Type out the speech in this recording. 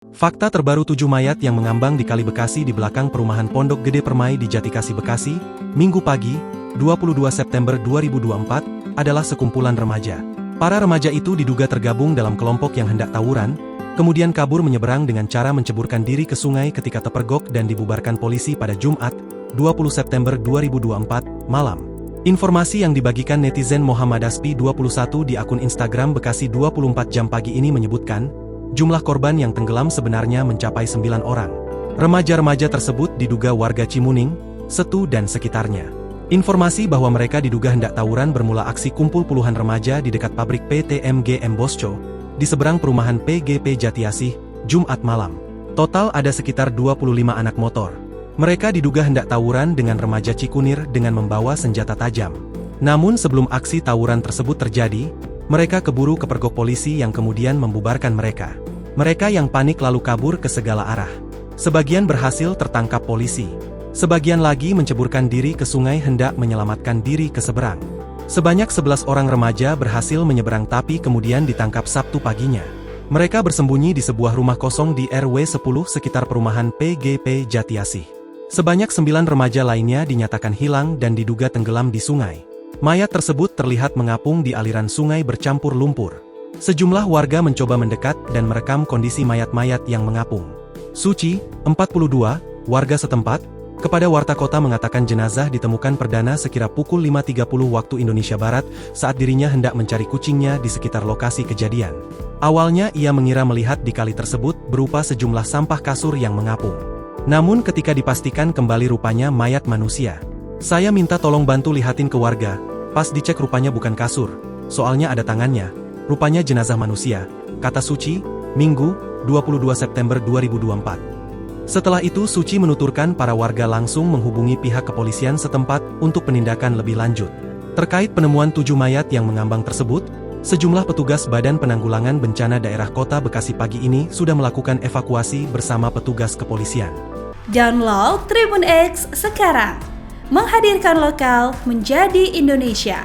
Fakta terbaru 7 mayat yang mengambang di Kali Bekasi di belakang perumahan Pondok Gede Permai di Jatikasi, Bekasi, Minggu pagi, 22 September 2024, adalah sekumpulan remaja. Para remaja itu diduga tergabung dalam kelompok yang hendak tawuran, kemudian kabur menyeberang dengan cara menceburkan diri ke sungai ketika terpergok dan dibubarkan polisi pada Jumat, 20 September 2024, malam. Informasi yang dibagikan netizen Muhammad Aspi 21 di akun Instagram Bekasi 24 jam pagi ini menyebutkan, jumlah korban yang tenggelam sebenarnya mencapai 9 orang. Remaja-remaja tersebut diduga warga Cimuning, Setu dan sekitarnya. Informasi bahwa mereka diduga hendak tawuran bermula aksi kumpul puluhan remaja di dekat pabrik PT MGM Bosco, di seberang perumahan PGP Jatiasih, Jumat malam. Total ada sekitar 25 anak motor. Mereka diduga hendak tawuran dengan remaja Cikunir dengan membawa senjata tajam. Namun sebelum aksi tawuran tersebut terjadi, mereka keburu kepergok polisi yang kemudian membubarkan mereka. Mereka yang panik lalu kabur ke segala arah. Sebagian berhasil tertangkap polisi. Sebagian lagi menceburkan diri ke sungai hendak menyelamatkan diri ke seberang. Sebanyak 11 orang remaja berhasil menyeberang tapi kemudian ditangkap Sabtu paginya. Mereka bersembunyi di sebuah rumah kosong di RW 10 sekitar perumahan PGP Jatiasih. Sebanyak 9 remaja lainnya dinyatakan hilang dan diduga tenggelam di sungai. Mayat tersebut terlihat mengapung di aliran sungai bercampur lumpur. Sejumlah warga mencoba mendekat dan merekam kondisi mayat-mayat yang mengapung. Suci, 42, warga setempat, kepada Warta Kota mengatakan jenazah ditemukan perdana sekira pukul 5.30 waktu Indonesia Barat saat dirinya hendak mencari kucingnya di sekitar lokasi kejadian. Awalnya ia mengira melihat di kali tersebut berupa sejumlah sampah kasur yang mengapung. Namun ketika dipastikan kembali rupanya mayat manusia. Saya minta tolong bantu lihatin ke warga, pas dicek rupanya bukan kasur, soalnya ada tangannya, rupanya jenazah manusia, kata Suci, Minggu, 22 September 2024. Setelah itu Suci menuturkan para warga langsung menghubungi pihak kepolisian setempat untuk penindakan lebih lanjut. Terkait penemuan 7 mayat yang mengambang tersebut, sejumlah petugas Badan Penanggulangan Bencana Daerah Kota Bekasi pagi ini sudah melakukan evakuasi bersama petugas kepolisian. Download Tribun X sekarang, menghadirkan lokal menjadi Indonesia.